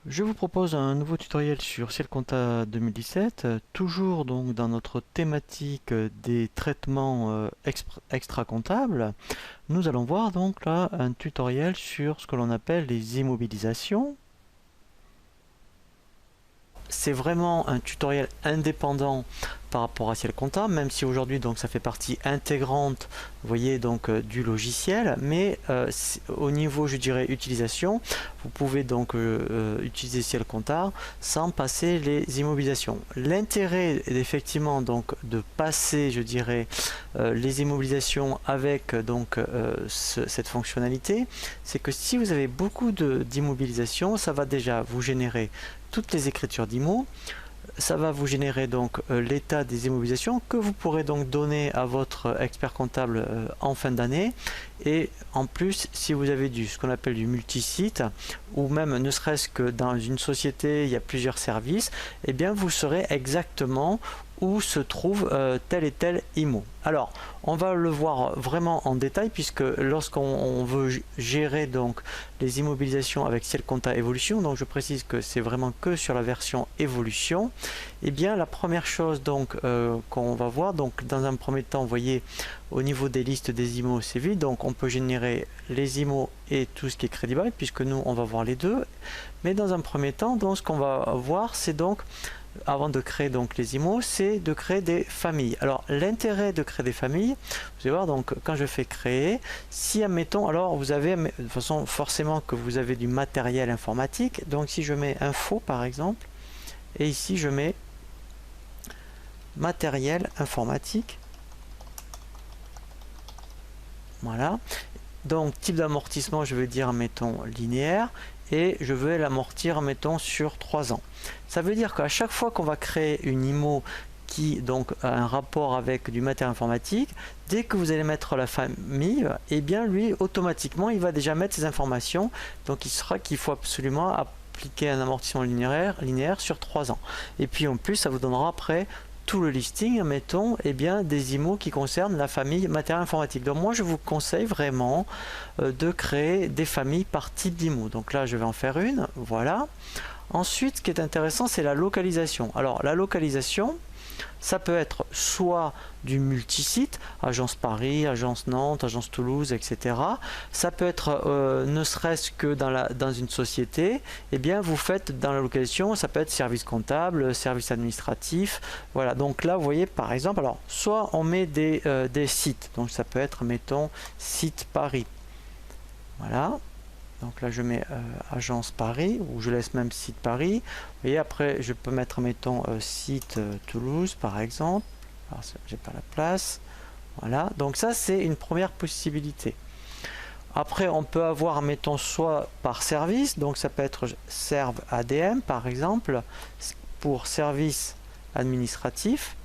Je vous propose un nouveau tutoriel sur Ciel Compta 2017, toujours donc dans notre thématique des traitements extra-comptables. Nous allons voir donc là un tutoriel sur ce que l'on appelle les immobilisations. C'est vraiment un tutoriel indépendant par rapport à Ciel Compta, même si aujourd'hui donc ça fait partie intégrante, vous voyez, donc du logiciel, mais au niveau, je dirais, utilisation, vous pouvez donc utiliser Ciel Compta sans passer les immobilisations. L'intérêt est effectivement donc de passer, je dirais, les immobilisations avec donc cette fonctionnalité, c'est que si vous avez beaucoup d'immobilisations, ça va déjà vous générer toutes les écritures d'IMO. Ça va vous générer donc l'état des immobilisations que vous pourrez donc donner à votre expert comptable en fin d'année. Et en plus, si vous avez ce qu'on appelle du multisite, ou même ne serait-ce que dans une société, il y a plusieurs services, eh bien vous saurez exactement où se trouve tel et tel IMO. Alors, on va le voir vraiment en détail puisque lorsqu'on veut gérer donc les immobilisations avec Ciel Compta Evolution, donc je précise que c'est vraiment que sur la version Evolution, et bien la première chose donc qu'on va voir, donc dans un premier temps, vous voyez au niveau des listes des IMO, c'est vide, donc on peut générer les IMO et tout ce qui est crédit bail puisque nous on va voir les deux. Mais dans un premier temps, donc ce qu'on va voir, c'est donc avant de créer donc les IMO, c'est de créer des familles. Alors l'intérêt de créer des familles, vous allez voir, donc quand je fais créer, si admettons, alors vous avez de toute façon forcément que vous avez du matériel informatique, donc si je mets info par exemple, et ici je mets matériel informatique, voilà, donc type d'amortissement je vais dire mettons linéaire, et je vais l'amortir mettons sur 3 ans. Ça veut dire qu'à chaque fois qu'on va créer une IMO qui donc a un rapport avec du matériel informatique, dès que vous allez mettre la famille, et eh bien lui automatiquement il va déjà mettre ces informations, donc il sera qu'il faut absolument appliquer un amortissement linéaire sur 3 ans. Et puis en plus ça vous donnera après tout le listing, mettons, et bien des IMO qui concernent la famille matériel informatique. Donc moi je vous conseille vraiment de créer des familles par type d'IMO. Donc là je vais en faire une, voilà. Ensuite ce qui est intéressant c'est la localisation. Alors la localisation, ça peut être soit du multisite, agence Paris, agence Nantes, agence Toulouse, etc. Ça peut être ne serait-ce que dans une société, et bien vous faites dans la localisation, ça peut être service comptable, service administratif, voilà. Donc là vous voyez par exemple, alors soit on met des sites, donc ça peut être mettons site Paris, voilà. Donc là je mets agence Paris, ou je laisse même site Paris. Vous voyez, après je peux mettre mettons site Toulouse par exemple. Alors j'ai pas la place. Voilà, donc ça c'est une première possibilité. Après on peut avoir mettons soit par service, donc ça peut être serve ADM par exemple, pour service administratif.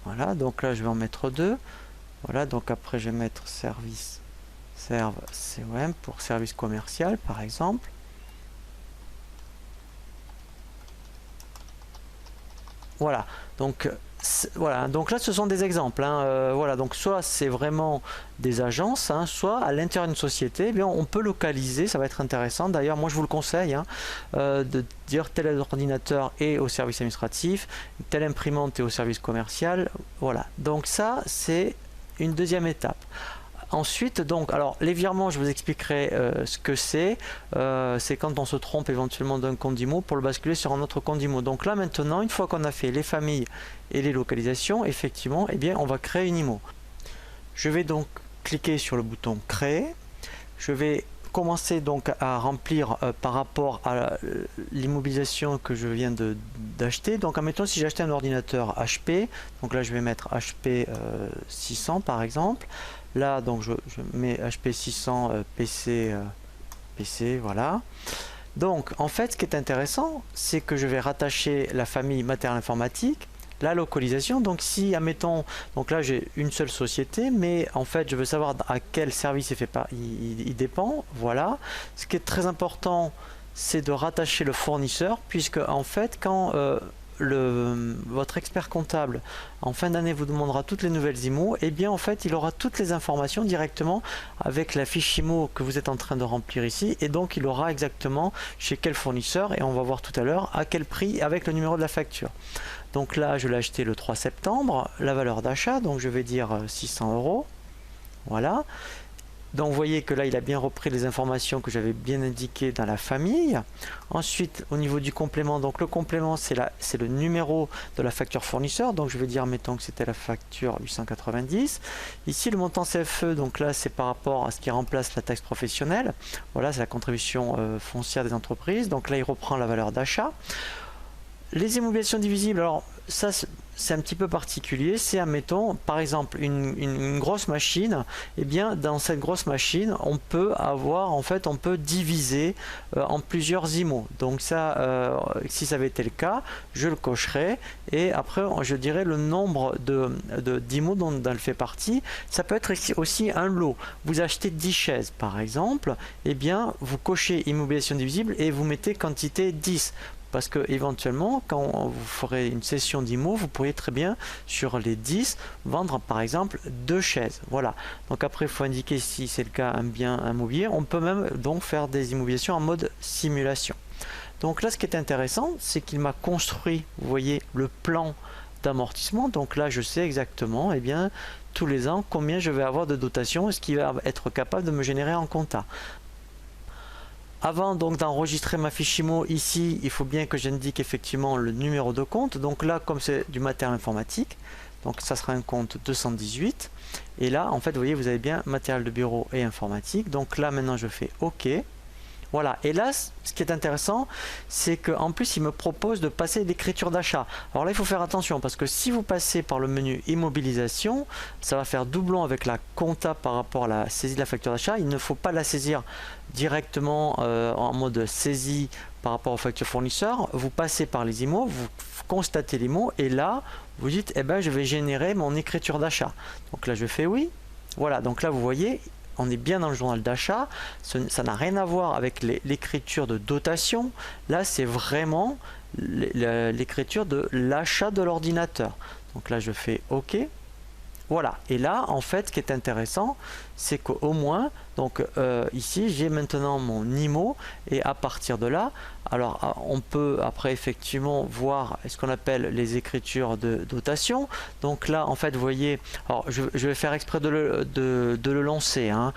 Voilà, donc là je vais en mettre deux. Voilà, donc après je vais mettre service serve COM pour service commercial par exemple. Voilà, donc voilà, donc là ce sont des exemples, hein. Voilà, donc soit c'est vraiment des agences, hein, soit à l'intérieur d'une société, eh bien on peut localiser, ça va être intéressant. D'ailleurs moi je vous le conseille, hein, de dire tel ordinateur est au service administratif, telle imprimante est au service commercial. Voilà, donc ça c'est une deuxième étape. Ensuite, donc, alors les virements, je vous expliquerai ce que c'est. C'est quand on se trompe éventuellement d'un compte d'IMO pour le basculer sur un autre compte d'IMO. Donc là maintenant, une fois qu'on a fait les familles et les localisations, effectivement, eh bien, on va créer une IMO. Je vais donc cliquer sur le bouton créer. Je vais commencer donc à remplir par rapport à l'immobilisation que je viens d'acheter. Donc admettons si j'ai acheté un ordinateur HP, donc là je vais mettre HP 600 par exemple. Là donc je mets HP 600 PC, voilà. Donc en fait ce qui est intéressant c'est que je vais rattacher la famille matériel informatique, la localisation. Donc si admettons, donc là j'ai une seule société, mais en fait je veux savoir à quel service il dépend, voilà. Ce qui est très important c'est de rattacher le fournisseur, puisque en fait quand votre expert comptable en fin d'année vous demandera toutes les nouvelles IMO, et bien en fait il aura toutes les informations directement avec la fiche IMO que vous êtes en train de remplir ici, et donc il aura exactement chez quel fournisseur, et on va voir tout à l'heure à quel prix avec le numéro de la facture. Donc là je l'ai acheté le 3 septembre, la valeur d'achat, donc je vais dire 600 €. Voilà. Donc vous voyez que là il a bien repris les informations que j'avais bien indiquées dans la famille. Ensuite au niveau du complément, donc le complément c'est le numéro de la facture fournisseur, donc je vais dire mettons que c'était la facture 890. Ici le montant CFE, donc là c'est par rapport à ce qui remplace la taxe professionnelle, voilà, c'est la contribution foncière des entreprises, donc là il reprend la valeur d'achat. Les immobilisations divisibles, alors ça c'est un petit peu particulier, c'est admettons par exemple une grosse machine, et bien dans cette grosse machine on peut avoir, en fait on peut diviser en plusieurs IMO, donc ça si ça avait été le cas je le cocherai, et après je dirais le nombre d'IMO dont elle fait partie. Ça peut être aussi un lot, vous achetez 10 chaises par exemple, et bien vous cochez immobilisation divisible et vous mettez quantité 10, parce que éventuellement quand vous ferez une session d'IMO, vous pourriez très bien sur les 10 vendre par exemple 2 chaises. Voilà, donc après il faut indiquer si c'est le cas un bien immobilier. On peut même donc faire des immobilisations en mode simulation. Donc là ce qui est intéressant, c'est qu'il m'a construit, vous voyez, le plan d'amortissement. Donc là je sais exactement, eh bien tous les ans combien je vais avoir de dotation, ce qui va être capable de me générer en compta. Avant donc d'enregistrer ma fiche IMO, ici il faut bien que j'indique effectivement le numéro de compte. Donc là comme c'est du matériel informatique, donc ça sera un compte 218, et là en fait vous voyez, vous avez bien matériel de bureau et informatique. Donc là maintenant je fais OK. Voilà, et là ce qui est intéressant, c'est qu'en plus il me propose de passer l'écriture d'achat. Alors là il faut faire attention, parce que si vous passez par le menu immobilisation, ça va faire doublon avec la compta par rapport à la saisie de la facture d'achat. Il ne faut pas la saisir directement en mode saisie par rapport aux factures fournisseurs. Vous passez par les IMO, vous constatez l'IMO, et là vous dites eh ben je vais générer mon écriture d'achat. Donc là je fais oui. Voilà, donc là vous voyez, on est bien dans le journal d'achat, ça n'a rien à voir avec l'écriture de dotation. Là c'est vraiment l'écriture de l'achat de l'ordinateur. Donc là je fais OK. Voilà, et là en fait ce qui est intéressant, c'est qu'au moins donc ici j'ai maintenant mon IMO, et à partir de là, alors on peut après effectivement voir ce qu'on appelle les écritures de dotation. Donc là en fait vous voyez, alors je vais faire exprès de le lancer, hein.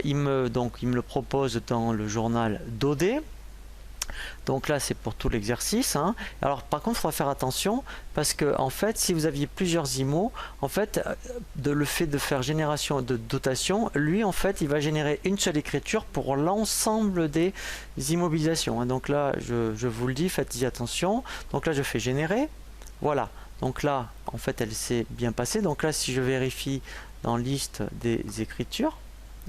Il me le propose dans le journal d'OD. Donc là c'est pour tout l'exercice, hein. Alors par contre il faudra faire attention, parce que en fait si vous aviez plusieurs IMO, en fait le fait de faire génération de dotation, lui en fait il va générer une seule écriture pour l'ensemble des immobilisations, hein. Donc là je vous le dis, faites-y attention. Donc là je fais générer, voilà, donc là en fait elle s'est bien passée. Donc là si je vérifie dans liste des écritures,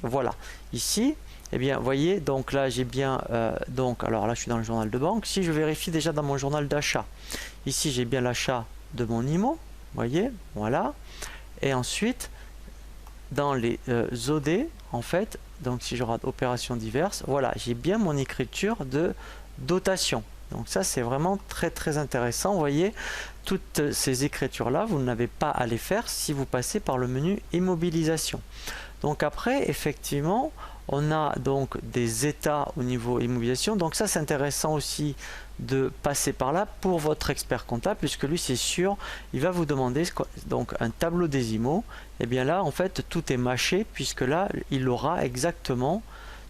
voilà, ici eh bien, vous voyez, donc là j'ai bien, alors là je suis dans le journal de banque. Si je vérifie déjà dans mon journal d'achat, ici j'ai bien l'achat de mon IMO, vous voyez, voilà. Et ensuite, dans les OD, en fait, donc si je rate opérations diverses, voilà, j'ai bien mon écriture de dotation. Donc ça c'est vraiment très très intéressant. Vous voyez, toutes ces écritures là, vous n'avez pas à les faire si vous passez par le menu immobilisation. Donc après, effectivement, on a donc des états au niveau immobilisation. Donc ça c'est intéressant aussi de passer par là pour votre expert comptable, puisque lui c'est sûr, il va vous demander donc un tableau des IMO. Et bien là en fait tout est mâché, puisque là il aura exactement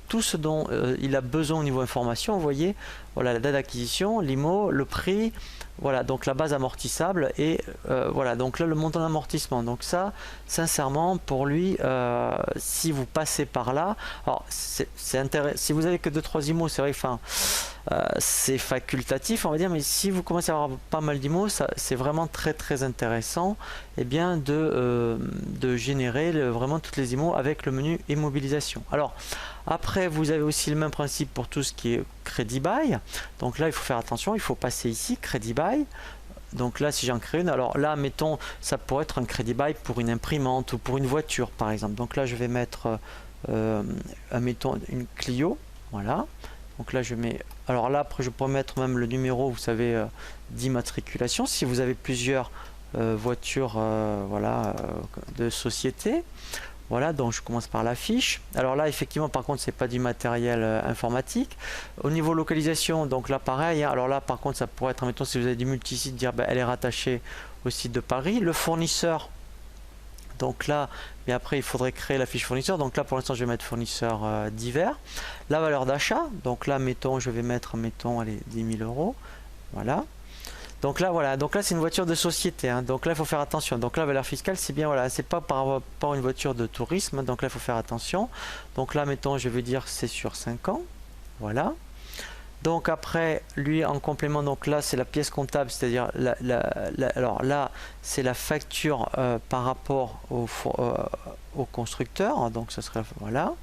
tout ce dont il a besoin au niveau information. Vous voyez, voilà, la date d'acquisition, l'IMO, le prix, voilà, donc la base amortissable, et voilà, donc là le montant d'amortissement. Donc ça, sincèrement, pour lui, si vous passez par là, alors c'est intéressant. Si vous avez que 2-3 IMO, c'est vrai, enfin, c'est facultatif, on va dire, mais si vous commencez à avoir pas mal d'IMO, c'est vraiment très très intéressant, et bien de générer vraiment toutes les IMO avec le menu immobilisation. Alors après vous avez aussi le même principe pour tout ce qui est crédit bail. Donc là il faut faire attention, il faut passer ici crédit bail. Donc là si j'en crée une, alors là mettons ça pourrait être un crédit bail pour une imprimante ou pour une voiture par exemple. Donc là je vais mettre mettons une Clio, voilà. Donc là je mets, alors là après je pourrais mettre même le numéro, vous savez, d'immatriculation si vous avez plusieurs voitures voilà, de société. Voilà, donc je commence par la fiche. Alors là, effectivement, par contre, c'est pas du matériel informatique. Au niveau localisation, donc là, pareil. Hein, alors là, par contre, ça pourrait être, admettons, si vous avez du multisite, dire ben, elle est rattachée au site de Paris. Le fournisseur, donc là, mais après, il faudrait créer la fiche fournisseur. Donc là, pour l'instant, je vais mettre fournisseur divers. La valeur d'achat, donc là, mettons, je vais mettre, mettons, allez, 10 000 euros. Voilà. Donc là, voilà, donc là c'est une voiture de société, hein. Donc là il faut faire attention. Donc là, valeur fiscale, c'est bien, voilà, c'est pas par rapport à une voiture de tourisme, donc là il faut faire attention. Donc là, mettons, je vais dire c'est sur 5 ans, voilà. Donc après, lui en complément, donc là c'est la pièce comptable, c'est-à-dire alors là c'est la facture par rapport au constructeur, donc ce serait, voilà.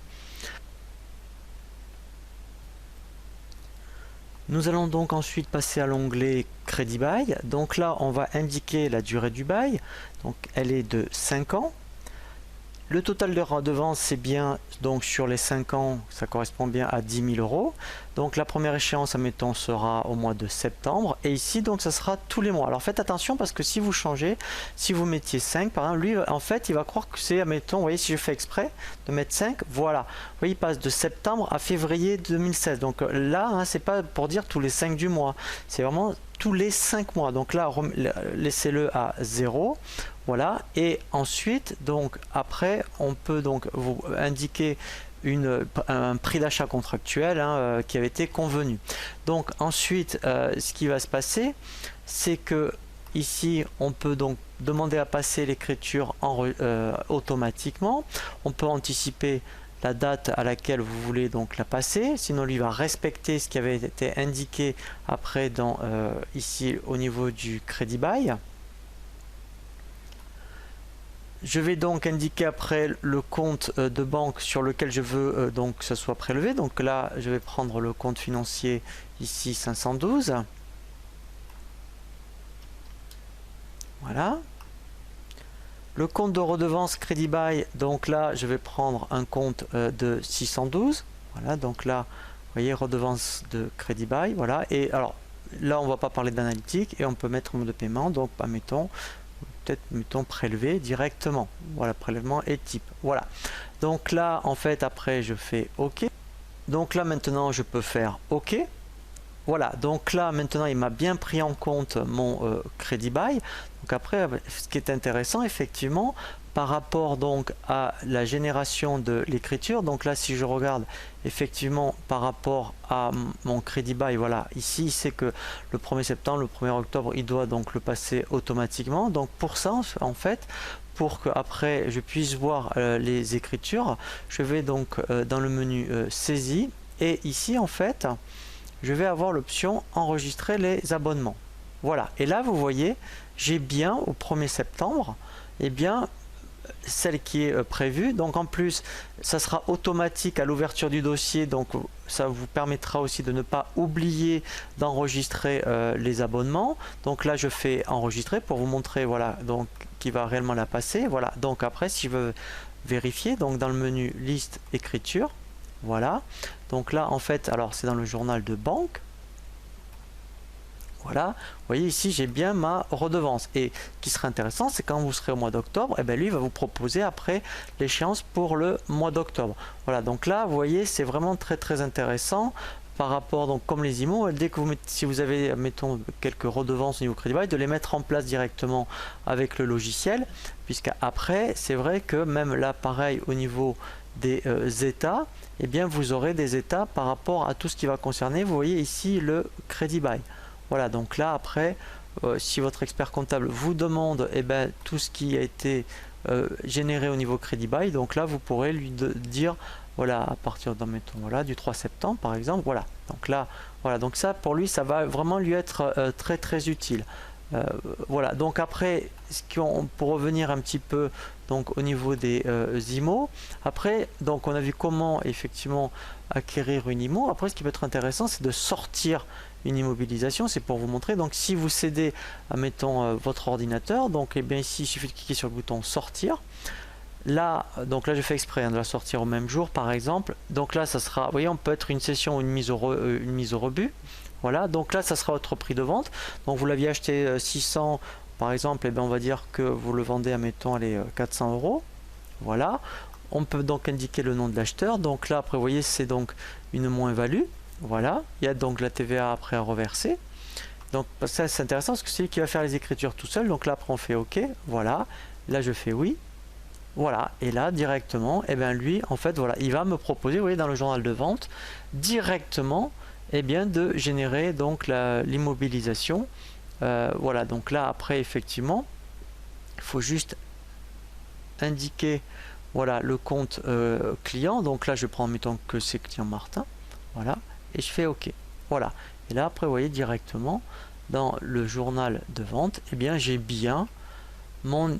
Nous allons donc ensuite passer à l'onglet Crédit Bail. Donc là, on va indiquer la durée du bail. Donc elle est de 5 ans. Le total de redevance, c'est bien, donc sur les 5 ans, ça correspond bien à 10 000 euros. Donc la première échéance, admettons, sera au mois de septembre. Et ici, donc, ça sera tous les mois. Alors faites attention parce que si vous changez, si vous mettiez 5, par exemple, lui, en fait, il va croire que c'est, admettons, vous voyez, si je fais exprès de mettre 5, voilà. Vous voyez, il passe de septembre à février 2016. Donc là, hein, c'est pas pour dire tous les 5 du mois. C'est vraiment tous les 5 mois. Donc là, laissez-le à 0. Voilà, et ensuite, donc après, on peut donc vous indiquer un prix d'achat contractuel hein, qui avait été convenu. Donc ensuite, ce qui va se passer, c'est que ici, on peut donc demander à passer l'écriture automatiquement. On peut anticiper la date à laquelle vous voulez donc la passer, sinon lui va respecter ce qui avait été indiqué après dans ici au niveau du crédit bail. Je vais donc indiquer après le compte de banque sur lequel je veux donc que ce soit prélevé. Donc là, je vais prendre le compte financier ici 512. Voilà. Le compte de redevance crédit bail, donc là, je vais prendre un compte de 612. Voilà, donc là, vous voyez, redevance de crédit bail. Voilà. Et alors, là, on ne va pas parler d'analytique et on peut mettre mode de paiement. Donc, admettons, peut-être mettons prélever directement, voilà, prélèvement et type, voilà. Donc là en fait après je fais OK, donc là maintenant je peux faire OK, voilà. Donc là maintenant il m'a bien pris en compte mon crédit bail. Donc après ce qui est intéressant effectivement par rapport donc à la génération de l'écriture, donc là si je regarde effectivement par rapport à mon crédit bail, voilà, ici c'est que le 1er septembre, le 1er octobre, il doit donc le passer automatiquement. Donc pour ça en fait, pour que après je puisse voir les écritures, je vais donc dans le menu saisie et ici en fait je vais avoir l'option enregistrer les abonnements. Voilà, et là vous voyez, j'ai bien au 1er septembre, et bien celle qui est prévue. Donc en plus ça sera automatique à l'ouverture du dossier, donc ça vous permettra aussi de ne pas oublier d'enregistrer les abonnements. Donc là je fais enregistrer pour vous montrer, voilà, donc qui va réellement la passer. Voilà, donc après si je veux vérifier, donc dans le menu liste écriture, voilà, donc là en fait alors c'est dans le journal de banque. Voilà, vous voyez ici j'ai bien ma redevance. Et ce qui serait intéressant, c'est quand vous serez au mois d'octobre, et bien lui va vous proposer après l'échéance pour le mois d'octobre. Voilà, donc là vous voyez c'est vraiment très intéressant par rapport, donc comme les IMO, dès que vous mettez, si vous avez mettons quelques redevances au niveau crédit bail, de les mettre en place directement avec le logiciel, puisqu'après c'est vrai que même là pareil au niveau des états, et bien vous aurez des états par rapport à tout ce qui va concerner, vous voyez ici le crédit bail. Voilà, donc là après, si votre expert comptable vous demande tout ce qui a été généré au niveau crédit bail, donc là vous pourrez lui dire, voilà, à partir d'un, mettons, voilà, du 3 septembre par exemple, voilà. Donc là, voilà, donc ça pour lui, ça va vraiment lui être très utile. Voilà, donc après, pour revenir un petit peu donc au niveau des IMO, après, donc on a vu comment effectivement acquérir une IMO. Après, ce qui peut être intéressant, c'est de sortir une immobilisation. C'est pour vous montrer, donc si vous cédez, admettons, votre ordinateur, donc et bien ici il suffit de cliquer sur le bouton sortir. Là, donc là je fais exprès de la sortir au même jour par exemple. Donc là ça sera, vous voyez, on peut être une session ou une mise au rebut. Voilà, donc là ça sera votre prix de vente. Donc vous l'aviez acheté 600 par exemple, et bien on va dire que vous le vendez, admettons, les 400 €. Voilà, on peut donc indiquer le nom de l'acheteur. Donc là après vous voyez c'est donc une moins-value. Voilà, il y a donc la TVA après à reverser. Donc ça c'est intéressant parce que c'est lui qui va faire les écritures tout seul. Donc là après on fait OK, voilà, là je fais oui. Voilà, et là directement, et bien lui, en fait, voilà, il va me proposer, vous voyez, dans le journal de vente, directement, et bien, de générer donc l'immobilisation. Voilà, donc là, après, effectivement, il faut juste indiquer, voilà, le compte client. Donc là, je prends, mettons que c'est client Martin, voilà, et je fais OK. Voilà, et là, après, vous voyez, directement, dans le journal de vente, et bien, j'ai bien mon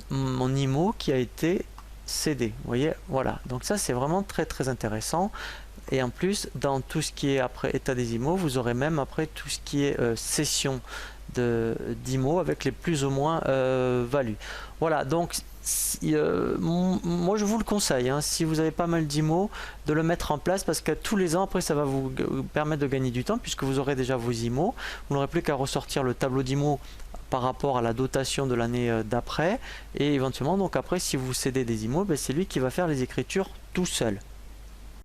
IMO qui a été cédé. Vous voyez, voilà. Donc ça, c'est vraiment très très intéressant. Et en plus, dans tout ce qui est après état des IMO, vous aurez même après tout ce qui est cession d'IMO avec les plus ou moins values. Voilà, donc moi je vous le conseille, hein, si vous avez pas mal d'IMO, de le mettre en place parce que tous les ans après ça va vous permettre de gagner du temps puisque vous aurez déjà vos IMO. Vous n'aurez plus qu'à ressortir le tableau d'IMO par rapport à la dotation de l'année d'après et éventuellement donc après si vous cédez des IMO, ben, c'est lui qui va faire les écritures tout seul.